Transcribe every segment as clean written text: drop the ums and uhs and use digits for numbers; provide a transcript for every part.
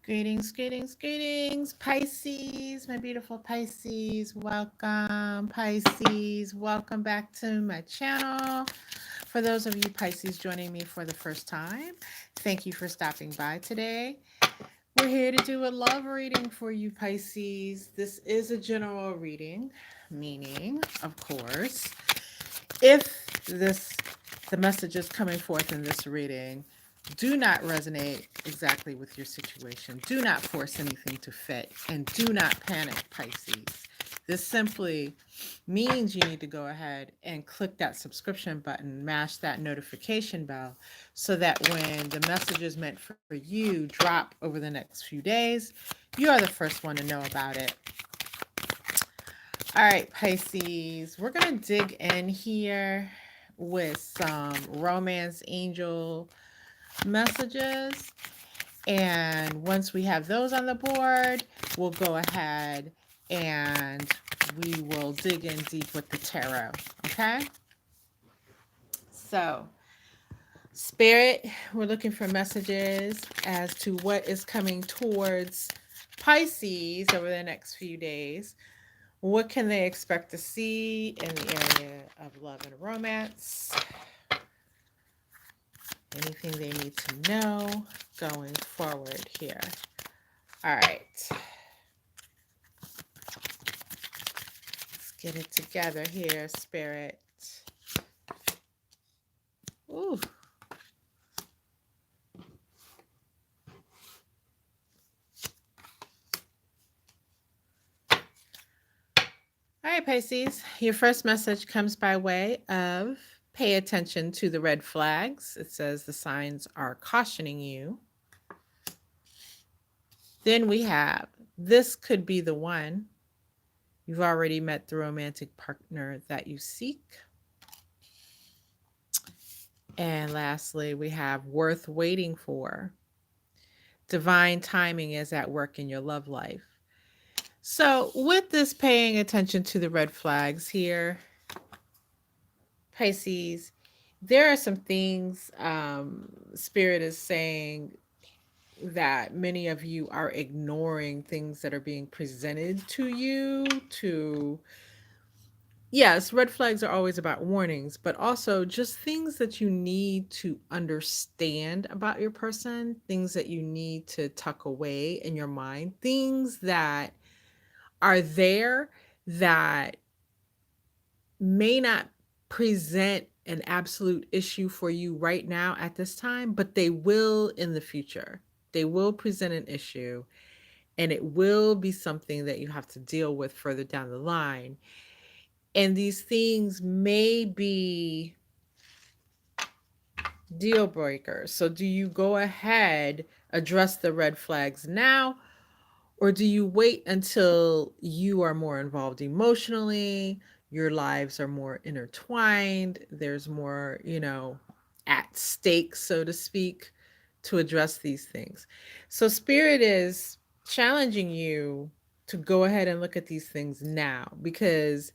Greetings, greetings, greetings, Pisces, my beautiful Pisces. Welcome, Pisces. Welcome back to my channel. For those of you Pisces joining me for the first time, thank you for stopping by today. We're here to do a love reading for you, Pisces. This is a general reading, meaning, of course, if the messages coming forth in this reading do not resonate exactly with your situation, do not force anything to fit, and do not panic, Pisces. This simply means you need to go ahead and click that subscription button, mash that notification bell, so that when the messages meant for you drop over the next few days, you are the first one to know about it. All right, Pisces, we're going to dig in here with some romance angel messages. And once we have those on the board, we'll go ahead and we will dig in deep with the tarot. Okay? So, Spirit, we're looking for messages as to what is coming towards Pisces over the next few days. What can they expect to see in the area of love and romance? Anything they need to know going forward here. All right. Let's get it together here, Spirit. Ooh. All right, Pisces. Your first message comes by way of pay attention to the red flags. It says the signs are cautioning you. Then we have this could be the one. You've already met the romantic partner that you seek. And lastly, we have worth waiting for. Divine timing is at work in your love life. So, with this paying attention to the red flags here, Pisces, there are some things Spirit is saying that many of you are ignoring, things that are being presented to you to, yes, red flags are always about warnings, but also just things that you need to understand about your person, things that you need to tuck away in your mind, things that are there that may not present an absolute issue for you right now at this time, but they will in the future. They will present an issue and it will be something that you have to deal with further down the line. And these things may be deal breakers. So, do you go ahead, address the red flags now, or do you wait until you are more involved emotionally? Your lives are more intertwined. There's more, at stake, so to speak, to address these things. So, Spirit is challenging you to go ahead and look at these things now because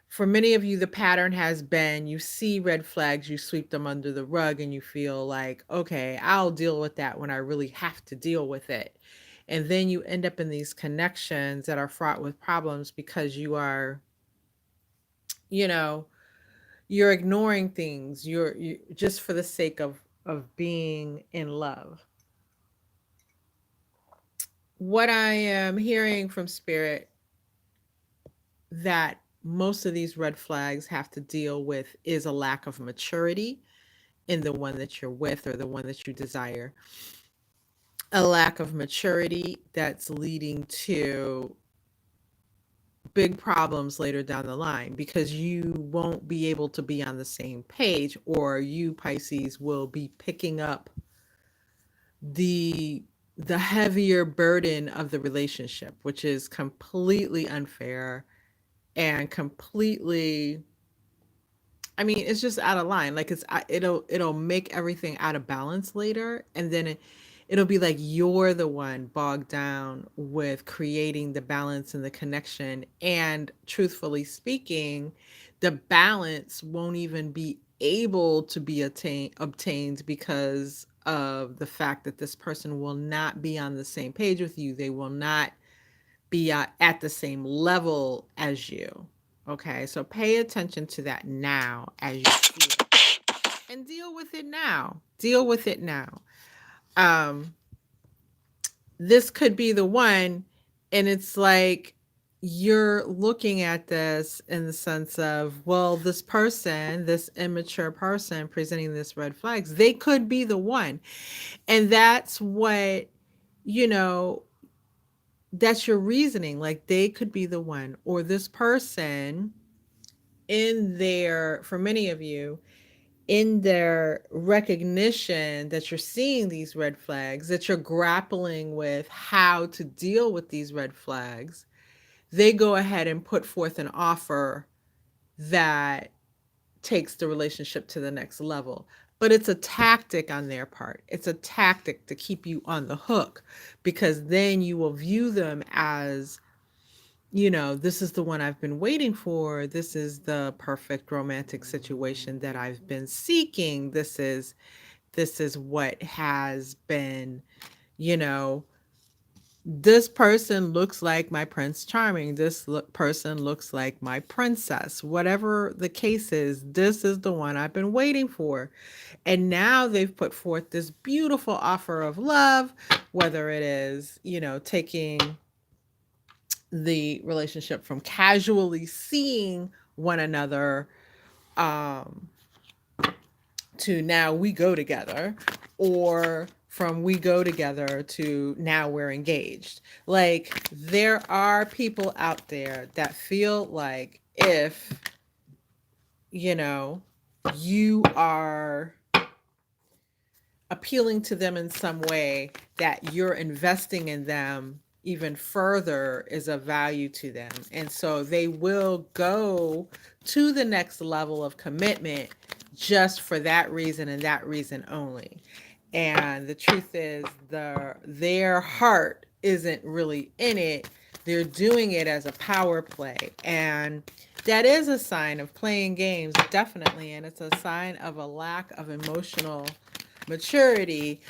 for many of you, the pattern has been you see red flags, you sweep them under the rug, and you feel like, okay, I'll deal with that when I really have to deal with it. And then you end up in these connections that are fraught with problems because you are, you know, you're ignoring things. You just for the sake of being in love. What I am hearing from Spirit that most of these red flags have to deal with is a lack of maturity in the one that you're with or the one that you desire. A lack of maturity that's leading to big problems later down the line because you won't be able to be on the same page, or you, Pisces, will be picking up the the heavier burden of the relationship, which is completely unfair and completely, I mean, it's just out of line. Like it'll make everything out of balance later, and then it'll be like you're the one bogged down with creating the balance and the connection. And truthfully speaking, the balance won't even be able to be obtained because of the fact that this person will not be on the same page with you. They will not be at the same level as you. Okay, so pay attention to that now as you see it and deal with it now. Deal with it now. Um, this could be the one, and it's like you're looking at this in the sense of, well, this person, this immature person presenting this red flags, they could be the one. And that's what, you know, that's your reasoning. Like they could be the one, or this person in their, for many of you, in their recognition that you're seeing these red flags, that you're grappling with how to deal with these red flags, they go ahead and put forth an offer that takes the relationship to the next level. But it's a tactic on their part. It's a tactic to keep you on the hook, because then you will view them as, you know, this is the one I've been waiting for. This is the perfect romantic situation that I've been seeking. This is what has been, you know, this person looks like my Prince Charming. Person looks like my princess. Whatever the case is, this is the one I've been waiting for. And now they've put forth this beautiful offer of love, whether it is, you know, taking the relationship from casually seeing one another um, to now we go together, or from we go together to now we're engaged. Like there are people out there that feel like if, you know, you are appealing to them in some way, that you're investing in them even further is of value to them. And so they will go to the next level of commitment just for that reason and that reason only. And the truth is their heart isn't really in it. They're doing it as a power play. And that is a sign of playing games, definitely. And it's a sign of a lack of emotional maturity,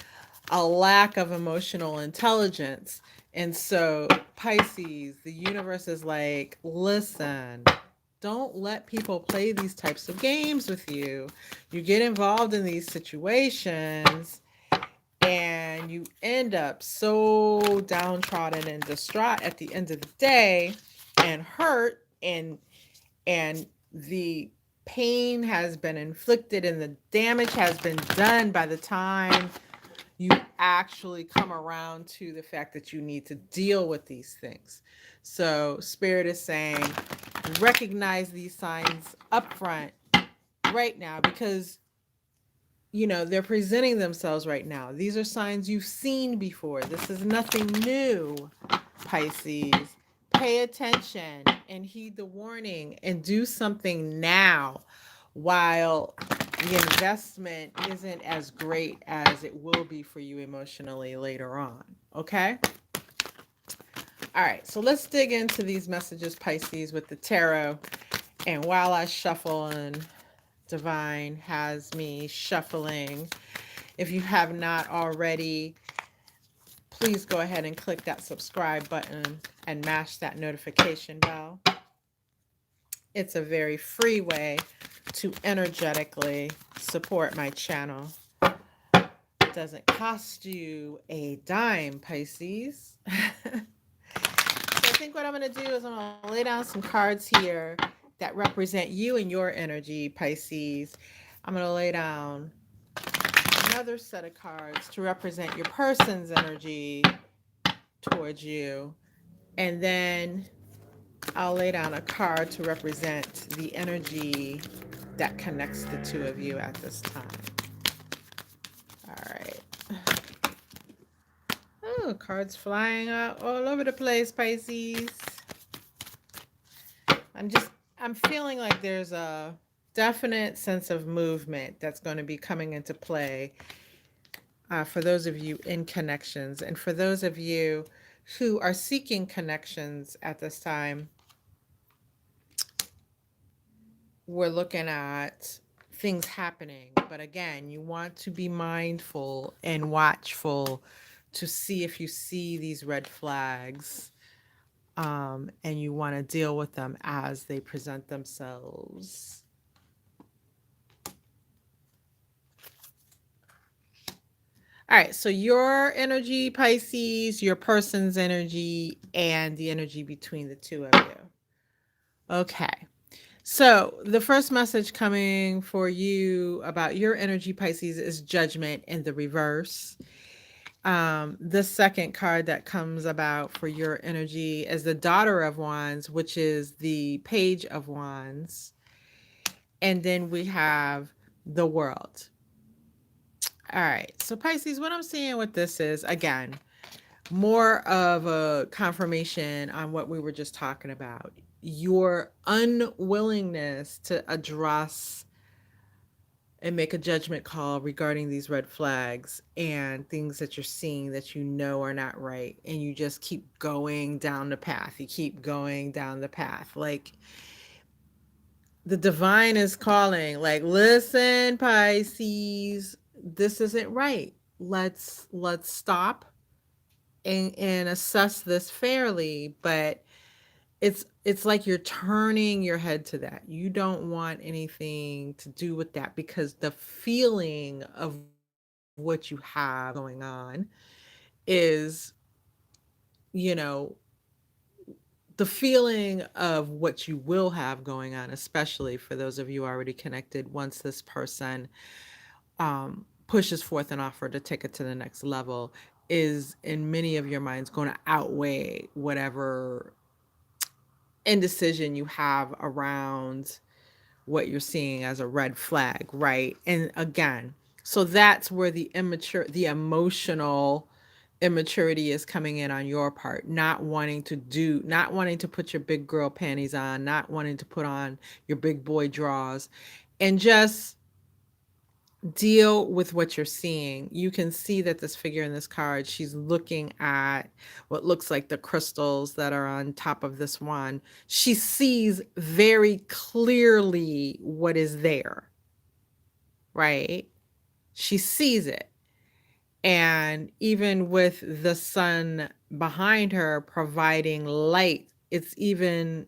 a lack of emotional intelligence. And so, Pisces, the universe is like, listen, don't let people play these types of games with you. You get involved in these situations and you end up so downtrodden and distraught at the end of the day, and hurt, and the pain has been inflicted and the damage has been done by the time you actually come around to the fact that you need to deal with these things. So Spirit is saying, recognize these signs up front right now, because you know they're presenting themselves right now. These are signs you've seen before. This is nothing new, Pisces. Pay attention and heed the warning and do something now while the investment isn't as great as it will be for you emotionally later on. Okay? All right, so let's dig into these messages, Pisces, with the tarot. And while I shuffle, and Divine has me shuffling, if you have not already, please go ahead and click that subscribe button and mash that notification bell. It's a very free way to energetically support my channel. It doesn't cost you a dime, Pisces. So I think what I'm going to do is I'm going to lay down some cards here that represent you and your energy, Pisces. I'm going to lay down another set of cards to represent your person's energy towards you. And then I'll lay down a card to represent the energy that connects the two of you at this time. All right. Oh, cards flying out all over the place, Pisces. I'm feeling like there's a definite sense of movement that's going to be coming into play for those of you in connections. And for those of you who are seeking connections at this time, we're looking at things happening. But again, you want to be mindful and watchful to see if you see these red flags, and you want to deal with them as they present themselves. All right, so your energy, Pisces, your person's energy, and the energy between the two of you. Okay. So, the first message coming for you about your energy, Pisces, is judgment in the reverse. The second card that comes about for your energy is the Daughter of Wands, which is the Page of Wands. And then we have the World. All right. So, Pisces, what I'm seeing with this is, again, more of a confirmation on what we were just talking about. Your unwillingness to address and make a judgment call regarding these red flags and things that you're seeing that you know are not right. And you just keep going down the path. You keep going down the path. Like the divine is calling, like, listen, Pisces, this isn't right. Let's stop and assess this fairly. But it's like you're turning your head to that. You don't want anything to do with that because the feeling of what you have going on is, you know, the feeling of what you will have going on, especially for those of you already connected, once this person pushes forth an offer to take it to the next level, is in many of your minds going to outweigh whatever indecision you have around what you're seeing as a red flag, right? And again, so that's where the emotional immaturity is coming in on your part, not wanting to put your big girl panties on, not wanting to put on your big boy drawers, and just deal with what you're seeing. You can see that this figure in this card, she's looking at what looks like the crystals that are on top of this wand. She sees very clearly what is there, right? She sees it. And even with the sun behind her providing light, it's even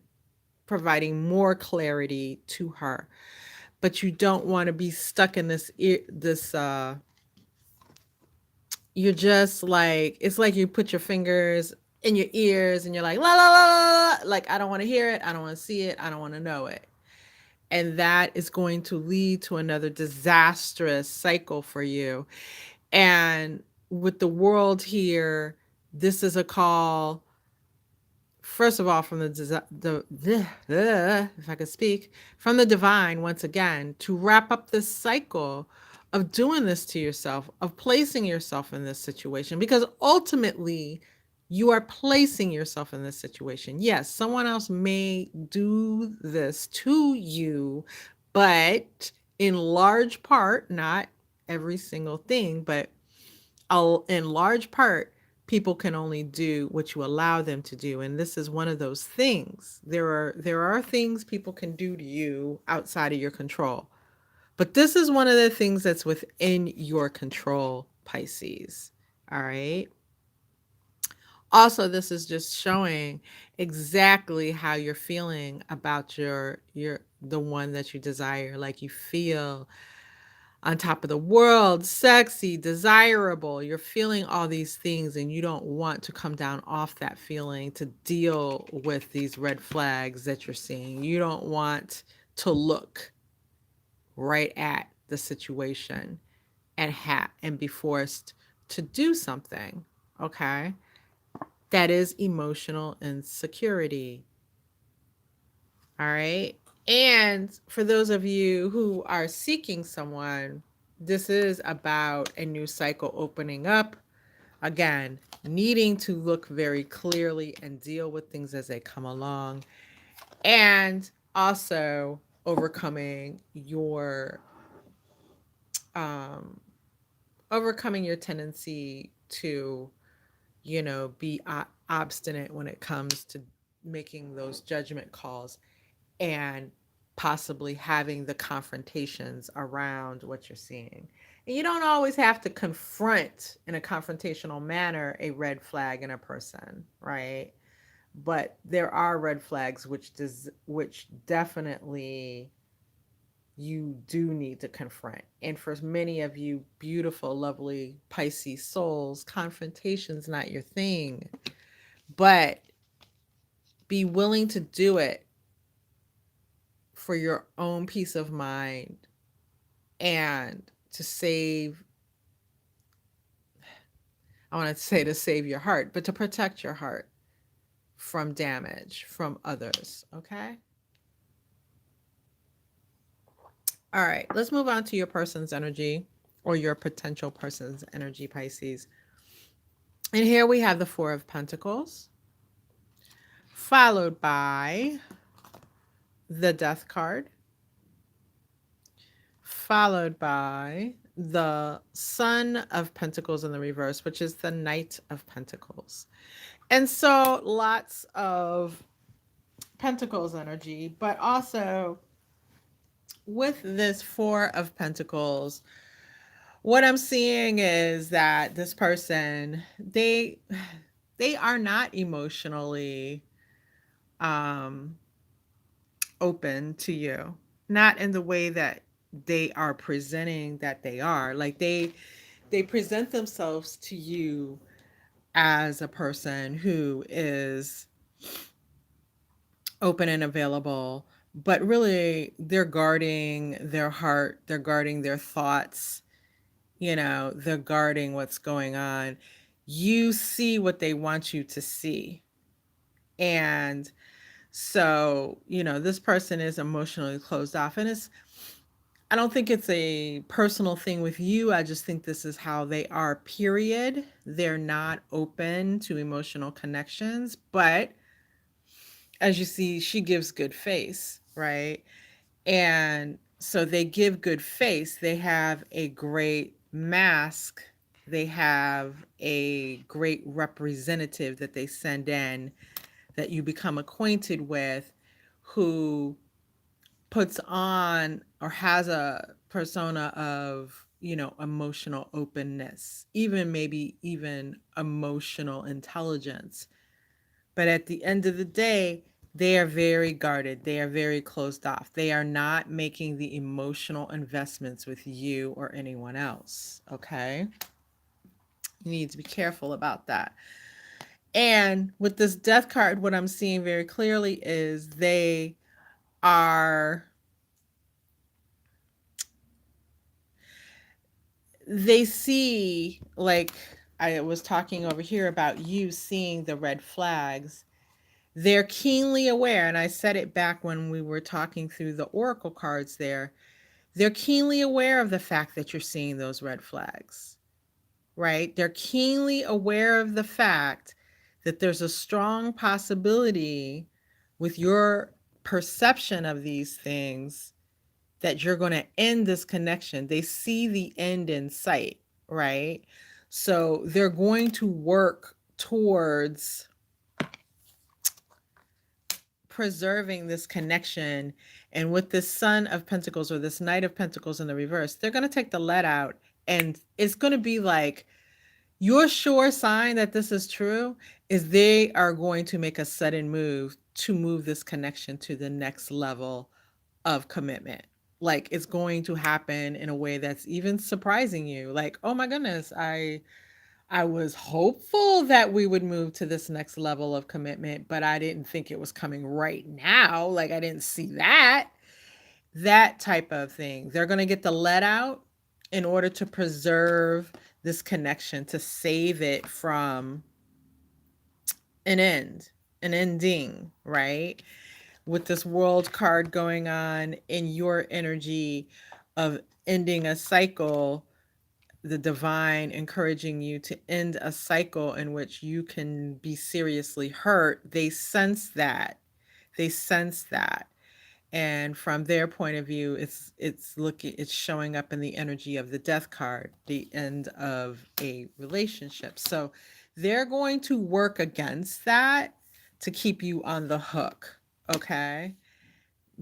providing more clarity to her. But you don't want to be stuck in this you're just like, it's like you put your fingers in your ears and you're like, la la la la, like, I don't want to hear it, I don't want to see it, I don't want to know it. And that is going to lead to another disastrous cycle for you. And with the World here, this is a call, first of all, from if I could speak, from the divine, once again, to wrap up this cycle of doing this to yourself, of placing yourself in this situation, because ultimately you are placing yourself in this situation. Yes, someone else may do this to you, but in large part, not every single thing, but in large part, people can only do what you allow them to do, and this is one of those things. There are things people can do to you outside of your control, but this is one of the things that's within your control, Pisces. All right. Also, this is just showing exactly how you're feeling about the one that you desire. Like, you feel on top of the world, sexy, desirable. You're feeling all these things and you don't want to come down off that feeling to deal with these red flags that you're seeing. You don't want to look right at the situation and be forced to do something. Okay? That is emotional insecurity. All right? And for those of you who are seeking someone, this is about a new cycle opening up. Again, needing to look very clearly and deal with things as they come along. And also overcoming your um overcoming your tendency to, be obstinate when it comes to making those judgment calls, and possibly having the confrontations around what you're seeing. And you don't always have to confront in a confrontational manner a red flag in a person, right? But there are red flags which definitely you do need to confront. And for many of you beautiful, lovely Pisces souls, confrontation's not your thing. But be willing to do it for your own peace of mind and to save, I want to say to save your heart, but to protect your heart from damage from others. Okay. All right. Let's move on to your person's energy or your potential person's energy, Pisces. And here we have the Four of Pentacles, followed by the Death card, followed by the Son of Pentacles in the reverse, which is the Knight of Pentacles. And so lots of Pentacles energy, but also with this Four of Pentacles, what I'm seeing is that this person, they are not emotionally open to you, not in the way that they are presenting that they are. Like they present themselves to you as a person who is open and available, but really they're guarding their heart, they're guarding their thoughts, they're guarding what's going on. You see what they want you to see. And so, this person is emotionally closed off. And I don't think it's a personal thing with you. I just think this is how they are, period. They're not open to emotional connections. But as you see, she gives good face, right? And so they give good face. They have a great mask. They have a great representative that they send in that you become acquainted with, who puts on or has a persona of, emotional openness, even maybe even emotional intelligence. But at the end of the day, they are very guarded. They are very closed off. They are not making the emotional investments with you or anyone else. Okay. You need to be careful about that. And with this Death card, what I'm seeing very clearly is they see, like I was talking over here about you seeing the red flags. They're keenly aware, and I said it back when we were talking through the oracle cards there. They're keenly aware of the fact that you're seeing those red flags, right? They're keenly aware of the fact that there's a strong possibility with your perception of these things that you're going to end this connection. They see the end in sight, right? So they're going to work towards preserving this connection. And with this Son of Pentacles or this Knight of Pentacles in the reverse, they're going to take the lead out. And it's going to be like, your sure sign that this is true is they are going to make a sudden move to move this connection to the next level of commitment. Like it's going to happen in a way that's even surprising you. Like, oh my goodness, I was hopeful that we would move to this next level of commitment, but I didn't think it was coming right now. Like I didn't see that type of thing. They're going to get the let out in order to preserve this connection, to save it from an ending, right? With this World card going on in your energy of ending a cycle, the divine encouraging you to end a cycle in which you can be seriously hurt. They sense that. They sense that. And from their point of view, it's showing up in the energy of the Death card, the end of a relationship. So they're going to work against that to keep you on the hook. Okay.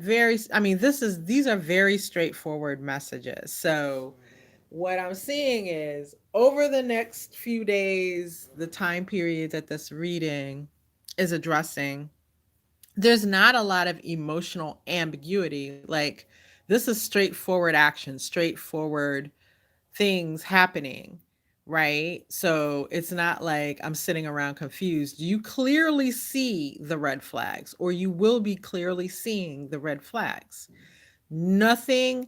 I mean, these are very straightforward messages. So what I'm seeing is over the next few days, the time period that this reading is addressing, there's not a lot of emotional ambiguity. Like, this is straightforward action, straightforward things happening, right? So it's not like I'm sitting around confused. You clearly see the red flags, or you will be clearly seeing the red flags. Nothing,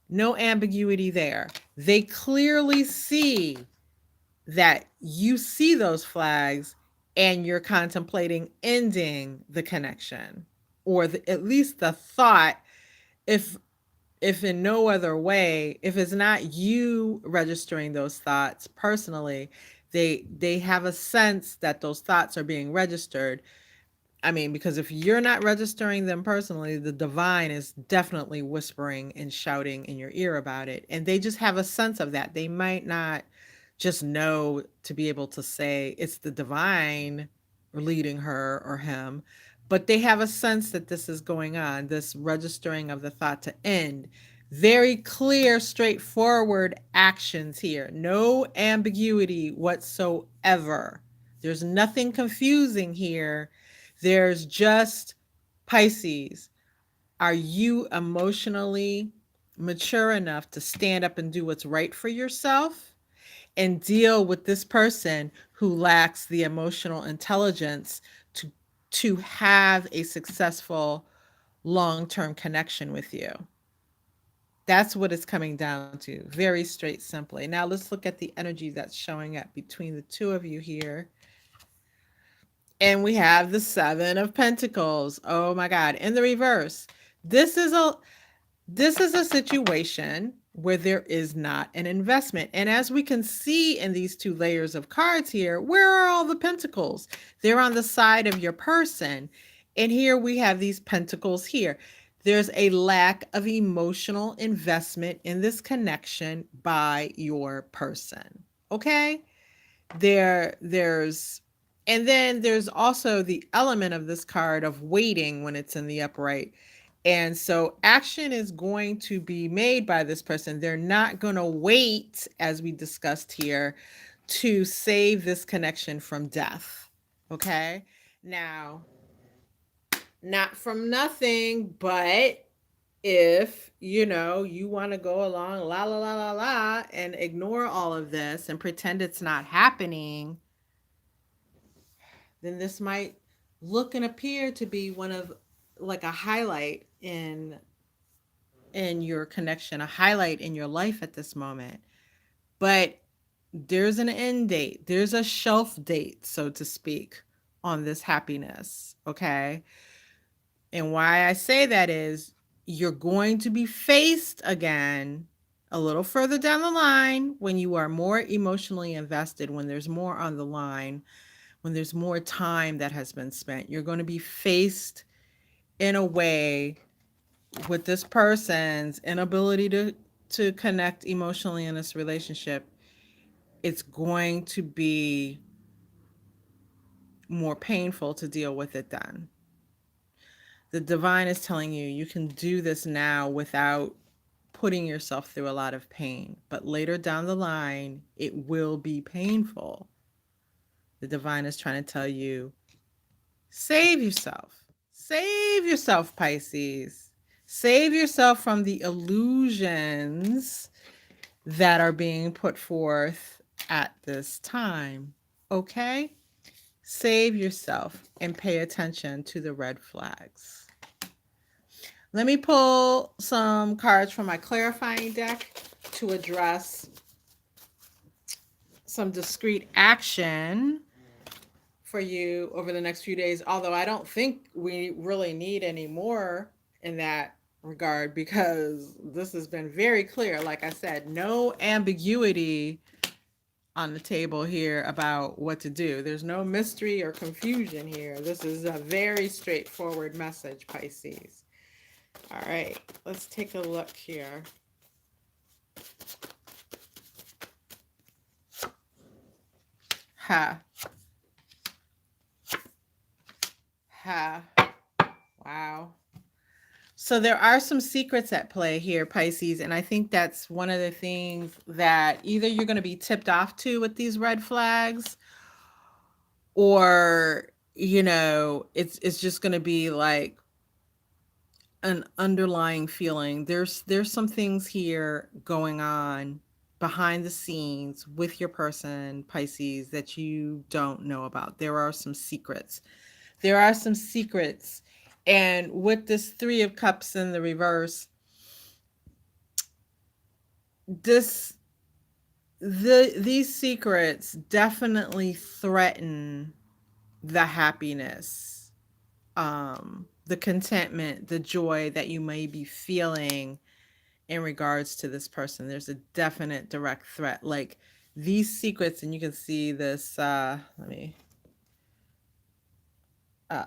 no ambiguity there. They clearly see that you see those flags and you're contemplating ending the connection, or at least the thought. If in no other way, if it's not you registering those thoughts personally, they have a sense that those thoughts are being registered. I mean, because if you're not registering them personally, the divine is definitely whispering and shouting in your ear about it. And they just have a sense of that. They might not just know to be able to say it's the divine leading her or him, but they have a sense that this is going on, this registering of the thought to end. Very clear, straightforward actions here. No ambiguity whatsoever. There's nothing confusing here. There's just Pisces. Are you emotionally mature enough to stand up and do what's right for yourself and deal with this person who lacks the emotional intelligence to have a successful long-term connection with you? That's what it's coming down to. Very straight, simply. Now let's look at the energy that's showing up between the two of you here. And we have the Seven of Pentacles. Oh my God. In the reverse. This is a situation where there is not an investment. And as we can see in these two layers of cards here, where are all the pentacles? They're on the side of your person. And here we have these pentacles here. There's a lack of emotional investment in this connection by your person. Okay? There's and then there's also the element of this card of waiting when it's in the upright. And so action is going to be made by this person. They're not going to wait, as we discussed here, to save this connection from death. Okay? Now, not from nothing, but if you want to go along la la la la la and ignore all of this and pretend it's not happening, then this might look and appear to be one of, like, a highlight in your connection, a highlight in your life at this moment. But there's an end date, there's a shelf date, so to speak, on this happiness. Okay? And why I say that is, you're going to be faced again a little further down the line when you are more emotionally invested, when there's more on the line, when there's more time that has been spent. You're going to be faced in a way with this person's inability to connect emotionally in this relationship. It's going to be more painful to deal with it then. The divine is telling you you can do this now without putting yourself through a lot of pain, but later down the line it will be painful. The divine is trying to tell you, save yourself. Save yourself, Pisces. Save yourself from the illusions that are being put forth at this time. Okay? Save yourself and pay attention to the red flags. Let me pull some cards from my clarifying deck to address some discrete action for you over the next few days, although I don't think we really need any more in that regard, because this has been very clear. Like I said, no ambiguity on the table here about what to do. There's no mystery or confusion here. This is a very straightforward message, Pisces. All right, let's take a look here. Ha. Ha. Wow. So there are some secrets at play here, Pisces, and I think that's one of the things that either you're going to be tipped off to with these red flags, or it's just going to be like an underlying feeling. There's some things here going on behind the scenes with your person, Pisces, that you don't know about. There are some secrets. There are some secrets. And with this 3 of Cups in the reverse, this these secrets definitely threaten the happiness, the contentment, the joy that you may be feeling in regards to this person. There's a definite direct threat. Like these secrets, and you can see this, let me,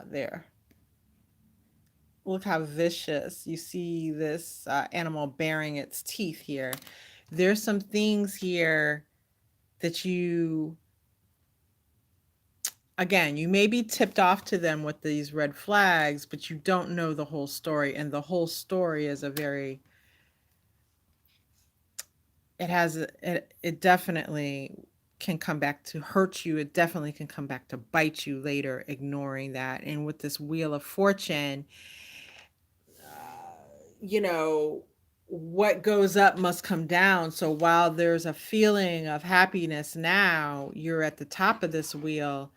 there. Look how vicious. You see this animal baring its teeth here. There's some things here that you, again, you may be tipped off to them with these red flags, but you don't know the whole story. And the whole story is a very, it definitely can come back to hurt you. It definitely can come back to bite you later, ignoring that. And with this Wheel of Fortune, you know, what goes up must come down. So while there's a feeling of happiness now, you're at the top of this wheel.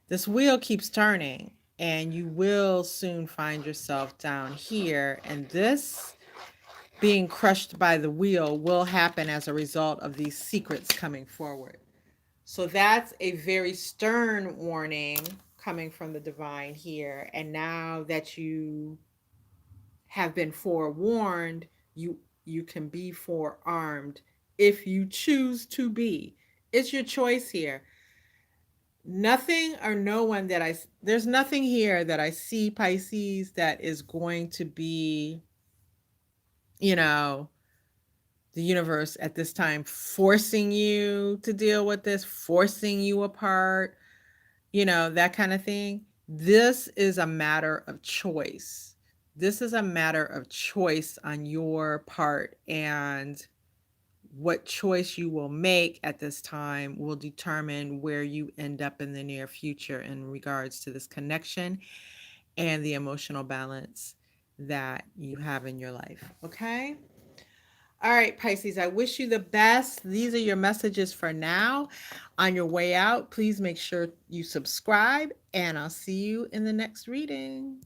This wheel keeps turning, and you will soon find yourself down here. And this being crushed by the wheel will happen as a result of these secrets coming forward. So that's a very stern warning coming from the divine here. And now that you have been forewarned, you can be forearmed if you choose to be. It's your choice here. Nothing or no one that there's nothing here that I see, Pisces, that is going to be, you know, the universe at this time forcing you to deal with this, forcing you apart, that kind of thing. This is a matter of choice. This is a matter of choice on your part, and what choice you will make at this time will determine where you end up in the near future in regards to this connection and the emotional balance that you have in your life. Okay? All right, Pisces, I wish you the best. These are your messages for now. On your way out, please make sure you subscribe, and I'll see you in the next reading.